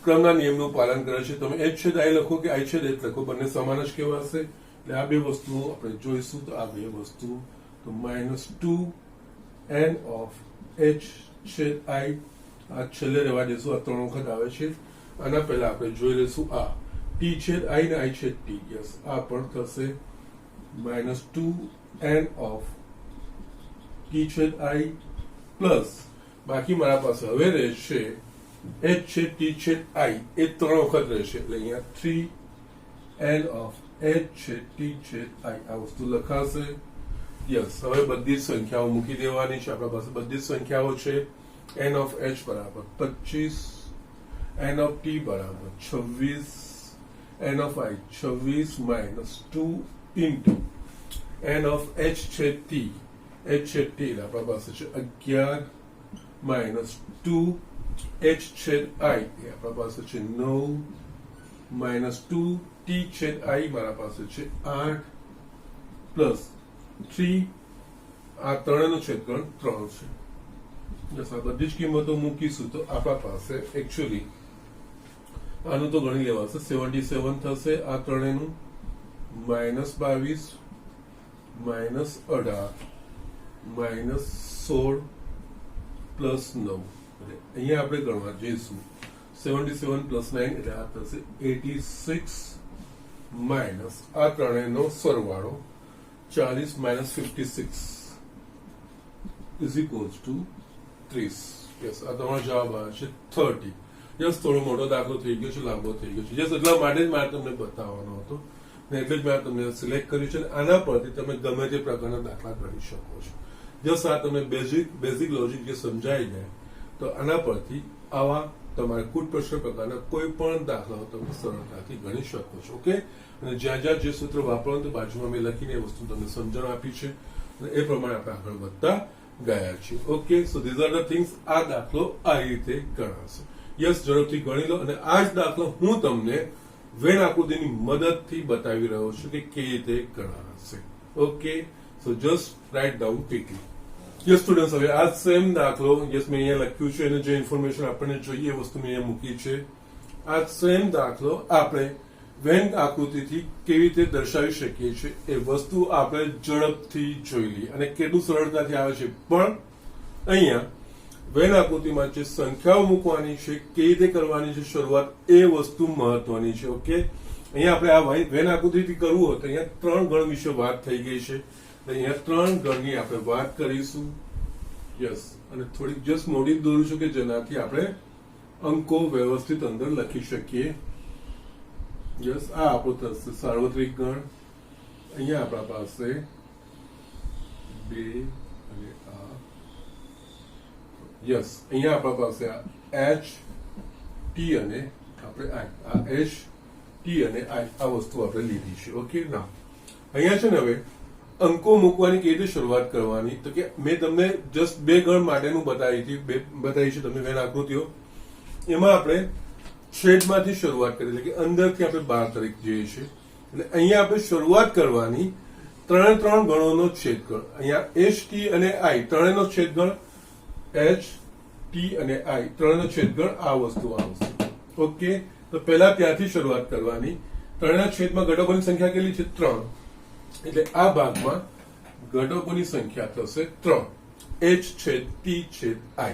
ક્રમના નિયમનું પાલન કરે છે તમે h છેદ I લખો કે I છેદ h લખો બંને સમાન જ કેવા હશે એટલે આ બે વસ્તુઓ આપણે જોઈશું તો આ બે વસ્તુ તો -2 n of h છેદ I આ છેલ્લે રહેવા દેશું આ 3 વખત આવે છે આના પહેલા આપણે જોઈ લઈશું આ t છેદ I ને I છેદ t યસ આ પણ થશે -2 n of t છેદ I પ્લસ બાકી મારા પાસે હવે રહેશે h છેદ t છેદ I એ 3 વખત રહેશે એટલે અહીંયા 3 n of h છેદ t છેદ I આ વસ્તુ લખાશે યસ હવે બધી સંખ્યાઓ મૂકી દેવાની છે આપણા પાસે બધી સંખ્યાઓ છે n of h બરાબર 25 n of t બરાબર 26 n of I 26 minus 2 into n of h છેદ t, h છેદ t એટલે આપણા પાસે છે 11 માઇનસ 2 h છેદ i એ આપણા પાસે છે 9 માઇનસ 2 t છેદ i મારા પાસે છે 8 પ્લસ 3 આ ત્રણેયનો છેદગણ 3 છે. બસ આ બધી જ કિંમતો મૂકીશું તો આપણા પાસે એકચ્યુઅલી આનું તો ગણી લેવાશે 77 થશે આ ત્રણેયનું માઇનસ 22 માઇનસ 18 માઇનસ 16 પ્લસ 9 એટલે અહીંયા આપણે ગણવા જઈશું 77 પ્લસ 9 એટલે આ થશે 86 માઇનસ આ ત્રણેયનો સરવાળો 40 minus 56 is equals two 30. Yes આ તમારો જવાબ આવે છે 30. યસ થોડો મોટો દાખલો થઈ ગયો છે, લાંબો થઈ ગયો છે. યસ એટલા માટે જ મારે તમને બતાવવાનો હતો ને એટલે જ મેં તમને સિલેક્ટ કર્યું છે. આના પરથી તમે ગમે તે પ્રકારના દાખલા ગણી શકો છો. યસ આ તમે બેઝિક લોજિક જે સમજાઈ જાય તો આના પરથી આવા તમારે કુટ પ્રશ્ન પ્રકારના કોઈ પણ દાખલાઓ તમે સરળતાથી ગણી શકો છો. ઓકે, અને જ્યાં જ્યાં જે સૂત્ર વાપરવાનું તો બાજુમાં મેં લખીને એ વસ્તુ તમને સમજણ આપી છે અને એ પ્રમાણે આપણે આગળ વધતા ગયા છીએ. Okay, so these are the things. આ દાખલો આ રીતે ગણાશે. યસ ઝડપથી ગણી લો અને આ જ દાખલો હું તમને વેન આકૃતિની મદદથી બતાવી રહ્યો છું કે કેવી રીતે ગણાશે. ઓકે, સો just write down quickly. Yes students, હવે આ સેમ દાખલો યસ મેં અહીંયા લખ્યું છે અને જે ઇન્ફોર્મેશન આપણને જોઈએ એ વસ્તુ મેં અહીંયા મૂકી છે. આ સેમ દાખલો આપણે વેન આકૃતિથી કેવી રીતે દર્શાવી શકીએ છીએ એ વસ્તુ આપણે ઝડપથી જોઈ લઈએ અને કેટલું સરળતાથી આવે છે. પણ અહીંયા વેન આકૃતિમાં જે સંખ્યાઓ મૂકવાની છે, કેવી રીતે કરવાની છે શરૂઆત, એ વસ્તુ મહત્વની છે. ઓકે, અહીંયા આપણે આ વેન આકૃતિથી કરવું હોય તો અહીંયા 3 ગણ વિશે વાત થઈ ગઈ છે. અહીંયા 3 ગણની આપણે વાત કરીશું. યસ, અને થોડીક જસ્ટ મોડી દોરું છું કે જેનાથી આપણે અંકો વ્યવસ્થિત અંદર લખી શકીએ. યસ, આ આપણું થશે સાર્વત્રિક ગણ. અહીંયા આપણા પાસે 2 અને આ. યસ, અહીંયા આપણા પાસે આ h t અને આપણે i, આ h t અને i આ વસ્તુ આપણે લીધી છે. ઓકે, ના અહીંયા છે ને હવે અંકો મૂકવાની કેવી રીતે શરૂઆત કરવાની તો કે મેં તમને જસ્ટ 2 ગણ માટેનું બતાવી છે તમને વેન આકૃતિઓ. એમાં આપણે છેદમાંથી શરૂઆત કરી એટલે કે અંદરથી આપણે 12 તરીકે જઈએ છીએ. એટલે અહીંયા આપણે શરૂઆત કરવાની 3 ગણોનો છેદગણ. અહીંયા h t અને i ત્રણેયનો છેદગણ, h t અને i ત્રણેયનો છેદગણ આ વસ્તુ આવશે. ઓકે, તો પહેલા ત્યાંથી શરૂઆત કરવાની. ત્રણેયના છેદમાં ઘટકોની સંખ્યા કેટલી છે? 3. એટલે આ ભાગમાં ઘટકોની સંખ્યા થશે 3, h છેદ t છેદ i.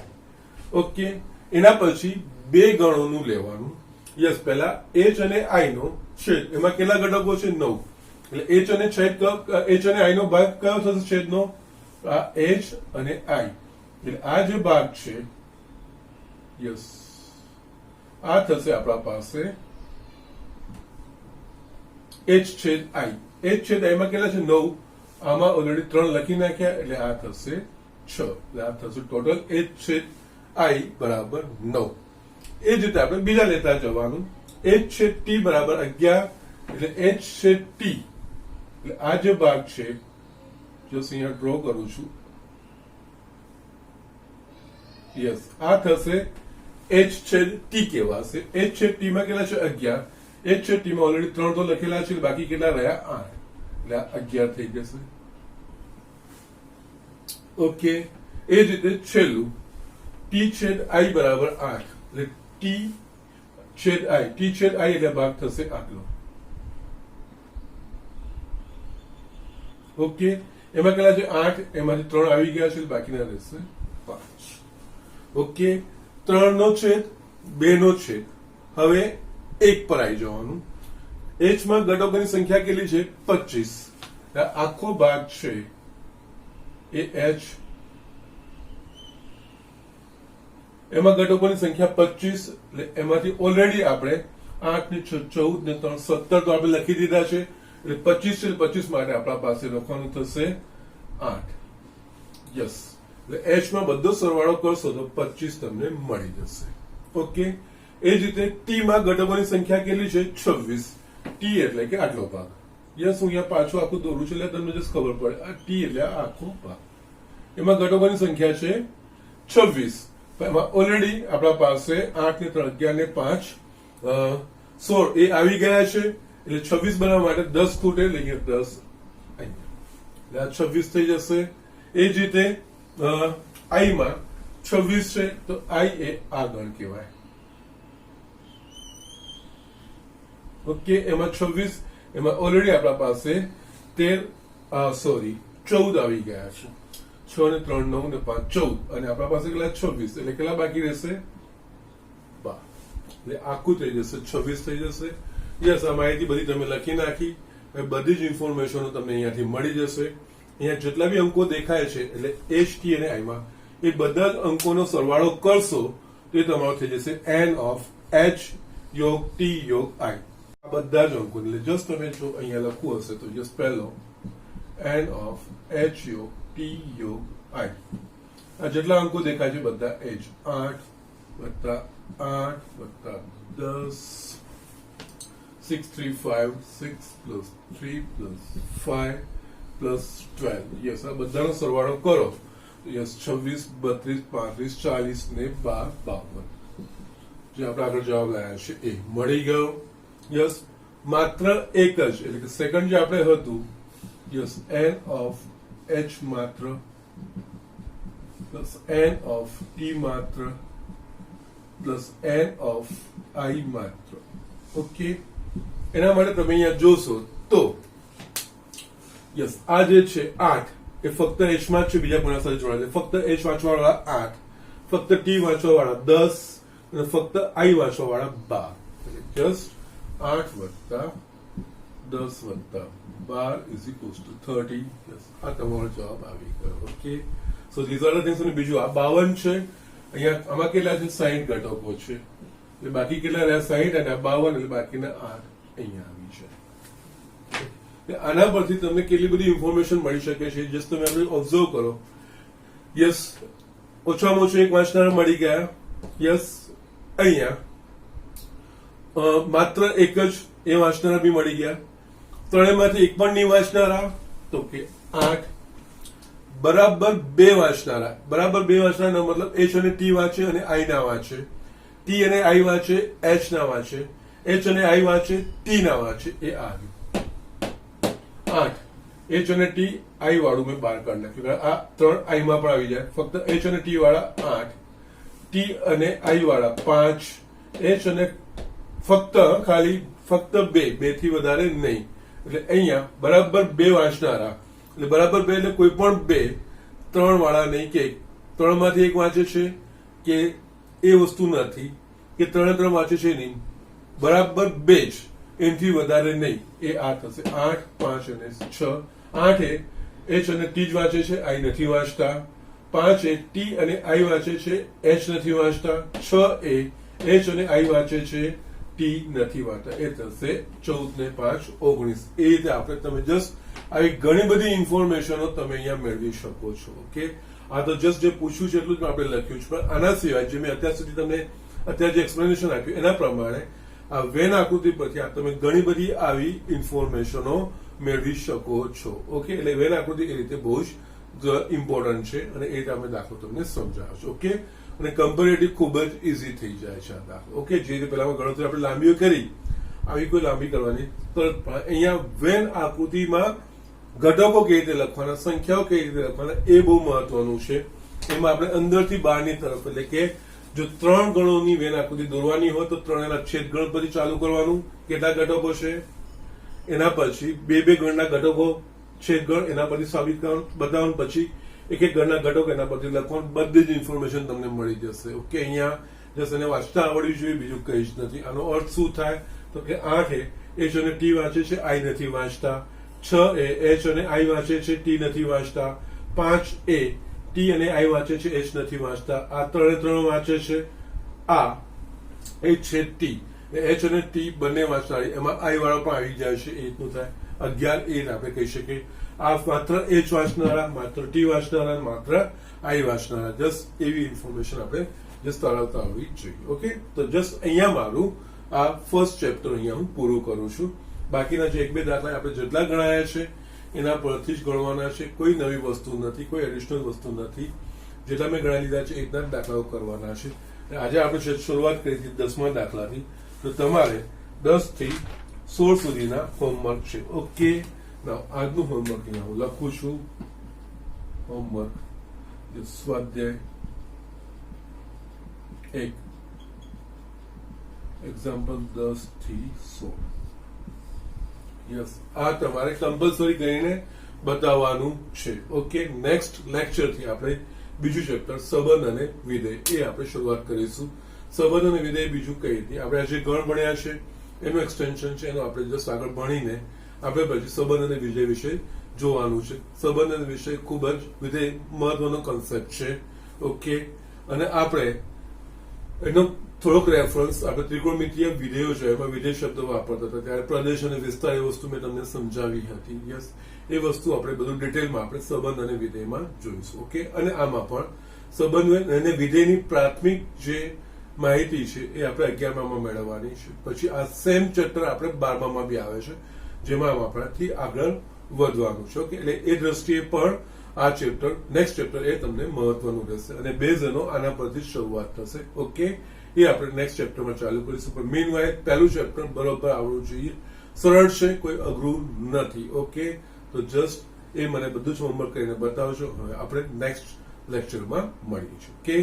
ઓકે, એના પછી 2 ગણોનું લેવાનું. યસ, પહેલા h અને i નો છેદ, એમાં કેટલા ઘટકો છે? 9. એટલે h અને i નો ભાગ કયો થશે છેદનો? આ h અને i. એટલે આ જે ભાગ છે યસ આ થશે આપણા પાસે h છેદ i. h છેદ i માં કેટલા છે? 9. આમાં ઓલરેડી 3 લખી નાખ્યા એટલે આ થશે 6. એટલે આ થશે ટોટલ h છેદ i બરાબર 9. એ જ રીતે આપણે બીજા લેતા જવાનું. h છેદ t બરાબર 11 એટલે h છેદ t. એટલે આ જે ભાગ છે જો અહીંયા ડ્રો કરું છું. યસ, આ થશે h છેદ t કહેવાશે. h છેદ t માં કેટલા છે? 11. h છેદ t માં ઓલરેડી 3 તો લખેલા છે, બાકી કેટલા રહ્યા? 8. એટલે આ 11 થઈ જશે. ઓકે, એ જ રીતે છેલ્લું t છેદ i બરાબર 8. એટલે t છેદ i એટલે ભાગ થશે આટલો. ઓકે, એમાં કેટલા છે? 8. એમાંથી 3 આવી ગયા છે, બાકીના રહેશે 5. ઓકે, 3 નો છેદ 2 નો છેદ. હવે 1 પર આવી જવાનું. h માં ઘટકોની સંખ્યા કેટલી છે? 25. આખો ભાગ છે એ h. એમાં ઘટકોની સંખ્યા 25. એટલે એમાંથી ઓલરેડી આપણે 8 ને 6 14 ને 3 17 તો આપણે લખી દીધા છે. એટલે 25 છે, 25 માટે આપણા પાસે લખવાનું થશે 8. યસ, એટલે h માં બધો સરવાળો કરશો તો 25 તમને મળી જશે. ઓકે, એ જ રીતે t માં ઘટકોની સંખ્યા કેટલી છે? 26. t એટલે કે આટલો ભાગ. યસ હું અહીંયા પાછું આખું દોરું છું એટલે તમને જસ્ટ ખબર પડે આ ટી એટલે આ આખો ભાગ. એમાં ઘટકોની સંખ્યા છે 26. એમાં ઓલરેડી આપણા પાસે 8 ને 3 11 ને 5 16 એ આવી ગયા છે એટલે 26 બનાવવા માટે 10 ખૂટે લઈએ 10 અહીંયા એટલે આ 26 થઈ જશે. એ જ રીતે આઈ માં 26 છે તો આઈ એ આગળ કહેવાય. ઓકે એમાં 26 એમાં ઓલરેડી આપણા પાસે 14 આવી ગયા છે. 6 ને 3 9 ને 5 14 અને આપણા પાસે કેટલા 26 એટલે કેટલા બાકી રહેશે 12 એટલે આખું થઈ જશે 26 થઈ જશે. યસ આ માહિતી બધી તમે લખી નાખી. બધી જ ઇન્ફોર્મેશનો તમને અહીંયાથી મળી જશે. અહીંયા જેટલા બી અંકો દેખાય છે એટલે એચ ટી અને આઈ માં એ બધા જ અંકોનો સરવાળો કરશો તો એ તમારો થઈ જશે n ઓફ h યોગ t યોગ i. આ બધા જ અંકો એટલે જસ્ટ તમે જો અહીંયા લખવું હશે તો જસ્ટ પહેલો n ઓફ h યોગ t યોગ i. આ જેટલા અંકો દેખાય છે બધા h 8 વત્તા 8 વત્તા 10 6 3 5 6 પ્લસ 3 પ્લસ 5 પ્લસ 12. યસ આ બધાનો સરવાળો કરો. યસ 26 32 35 40 ને 12 52 જે આપણે આગળ જવાબ લાવ્યા છે એ મળી ગયો. યસ માત્ર એક જ એટલે કે સેકન્ડ જે આપણે હતું યસ n ઓફ h માત્ર પ્લસ n ઓફ t માત્ર પ્લસ n ઓફ i માત્ર. ઓકે એના માટે તમે અહીંયા જોશો તો યસ આ જે છે 8 એ ફક્ત h માં જ છે બીજા કોના સાથે જોડાયેલ ફક્ત h વાંચવા વાળા 8 ફક્ત t વાંચવા વાળા 10 અને ફક્ત i વાંચવા વાળા 12 જસ્ટ 8 વત્તા 10 વત્તા 12 ઇઝ ઇક્વલ્સ ટુ 30. યસ આ તમારો જવાબ આવી ગયો. Okay so these are the things. અને બીજું આ 52 છે અહીંયા આમાં કેટલા છે 60 ઘટકો છે એટલે બાકી કેટલા રહ્યા 60 અને આ 52 એટલે બાકીના 8 અહીંયા આવી છે. આના પરથી તમને કેટલી બધી ઇન્ફોર્મેશન મળી શકે છે જસ્ટ તમે આપણે ઓબ્ઝર્વ કરો. યસ ઓછામાં ઓછું એક વાંચનારા મળી ગયા. યસ અહીંયા માત્ર એક જ એ વાંચનારા બી મળી ગયા. ત્રણેયમાંથી એક પણ નહીં વાંચનારા તો કે 8 બરાબર 2 વાંચનારા. બરાબર 2 વાંચનારા મતલબ h અને t વાંચે અને i ના વાંચે, t અને i વાંચે h ના વાંચે, h અને i વાંચે t ના વાંચે. એ આવ્યું 8. h અને t i વાળું મેં બહાર કાઢી નાખ્યું. આ 3 i માં પણ આવી જાય. ફક્ત h અને t વાળા 8, t અને i વાળા 5, h અને ફક્ત 2 થી વધારે નહીં. એટલે અહીંયા બરાબર 2 વાંચનારા એટલે બરાબર 2 એટલે કોઈ પણ 2 3 વાળા નહીં કે 3 માંથી એક વાંચે છે કે એ વસ્તુ નથી કે 3 વાંચે છે નહીં. બરાબર 2 જ એનાથી વધારે નહીં. એ આ થશે 8 5 અને 6. 8 એ h અને t જ વાંચે છે, i નથી વાંચતા. 5 એ t અને i વાંચે છે, h નથી વાંચતા. 6 એ h અને i વાંચે છે, t નથી વાંચતા. એ થશે 14 ને 5 19. એ રીતે આપણે તમે જસ્ટ આવી ઘણી બધી ઇન્ફોર્મેશનો તમે અહીંયા મેળવી શકો છો. ઓકે આ તો જસ્ટ જે પૂછ્યું છે એટલું જ આપણે લખ્યું છે. પણ આના સિવાય જે મેં અત્યાર સુધી તમને અત્યારે જે એક્સપ્લેનેશન આપ્યું એના પ્રમાણે આ વેન આકૃતિ પરથી તમે ઘણી બધી આવી ઇન્ફોર્મેશનો મેળવી શકો છો. ઓકે એટલે વેન આકૃતિ એ રીતે બહુ જ ઇમ્પોર્ટન્ટ છે અને એ રીતે અમે દાખલો તમને સમજાવશો. ઓકે અને કમ્પેરેટિવ ખૂબ જ ઇઝી થઈ જાય છે આ દાખલો. ઓકે જે રીતે પહેલા ગણતરી આપણે લાંબીઓ કરી આવી કોઈ લાંબી કરવાની તો અહીંયા વેન આકૃતિમાં ઘટકો કેવી રીતે લખવાના, સંખ્યાઓ કેવી રીતે લખવાના એ બહુ મહત્વનું છે. એમાં આપણે અંદરથી બહારની તરફ એટલે કે જો 3 ગણોની વેન આકૃતિ દોરવાની હોય તો 3 ના છેદ ગણ પછી ચાલુ કરવાનું. કેટલા ઘટકો છે એના પછી 2 ગણના ઘટકો છેદ ગણ એના પરથી સાબિત કરવાનું બતાવવાનું. પછી એક ગણના ઘટકો એના પરથી લખવાનું. બધી જ ઇન્ફોર્મેશન તમને મળી જશે. ઓકે અહીંયા જસ્ટ એને વાંચતા આવડવી જોઈએ બીજું કઈ જ નથી. આનો અર્થ શું થાય તો કે 8 એ h અને t વાંચે છે, i નથી વાંચતા. 6 એ h અને i વાંચે છે, t નથી વાંચતા. 5 એ t અને i વાંચે છે, h નથી વાંચતા. આ 3 વાંચે છે. આ એ છે t h અને t બંને વાંચનારી એમાં i વાળો પણ આવી જાય છે. એ રીતનું થાય 11. એ આપણે કહી શકીએ આ માત્ર h વાંચનારા, માત્ર t વાંચનારા, માત્ર i વાંચનારા. જસ્ટ એવી ઇન્ફોર્મેશન આપણે જસ્ટ તરવતા આવવી જોઈએ. ઓકે તો જસ્ટ અહીંયા મારું આ ફર્સ્ટ ચેપ્ટર અહીંયા હું પૂરું કરું છું. બાકીના જે 1-2 દાખલા આપણે જેટલા ગણાયા છે એના પરથી જ ગણવાના છે. કોઈ નવી વસ્તુ નથી, કોઈ એડિશનલ વસ્તુ નથી. જેટલા મેં ગણાવી લીધા છે એ રીતના દાખલાઓ કરવાના છે. આજે આપણે શરૂઆત કરી હતી 10મા દાખલાથી. તો તમારે 10 થી 16 સુધીના હોમવર્ક છે. ઓકે, આજનું હોમવર્ક અહીંયા હું લખું છું. હોમવર્ક સ્વાધ્યાય 1, એક્ઝામ્પલ 10 થી 16. યસ, આ તમારે કમ્પલસરી કરીને બતાવવાનું છે. ઓકે, નેક્સ્ટ લેક્ચર થી આપણે બીજું ચેપ્ટર સંબંધ અને વિધેય એ આપણે શરૂઆત કરીશું. સંબંધ અને વિધેય બીજું કઈ રીતે આપણે આજે ગણ ભણ્યા છે એનું એક્સટેન્શન છે, એનું આપણે જસ્ટ આગળ ભણીને આપણે પછી સંબંધ અને વિધેય વિશે જોવાનું છે. સંબંધ અને વિષય ખૂબ જ વિધેય મહત્વનો કન્સેપ્ટ છે. ઓકે, અને આપણે એનો થોડોક રેફરન્સ આપણે ત્રિકોણમિતિય વિધેયો છે એમાં વિધેય શબ્દ વાપરતા હતા ત્યારે પ્રદેશ અને વિસ્તાર એ વસ્તુ મેં તમને સમજાવી હતી. યસ, એ વસ્તુ આપણે બધું ડિટેલમાં આપણે સંબંધ અને વિધેયમાં જોઈશું. ઓકે, અને આમાં પણ સંબંધ અને વિધેયની પ્રાથમિક જે માહિતી છે એ આપણે 11માં મેળવવાની છે. પછી આ સેમ ચેપ્ટર આપણે 12માં બી આવે છે જેમાં આપણાથી આગળ વધવાનું છે. ઓકે, એટલે એ દ્રષ્ટિએ પણ આ ચેપ્ટર નેક્સ્ટ ચેપ્ટર એ તમને મહત્વનું રહેશે અને બેઝ એનો આના પરથી શરૂઆત થશે. ઓકે, એ આપણે નેક્સ્ટ ચેપ્ટરમાં ચાલુ કરીશું. પણ મીન વાય પહેલું ચેપ્ટર બરોબર આવડવું જોઈએ. સરળ છે, કોઈ અઘરું નથી. ઓકે, તો જસ્ટ એ મને બધું જ હોમવર્ક કરીને બતાવજો. હવે આપણે નેક્સ્ટ લેક્ચરમાં મળીશું. ઓકે.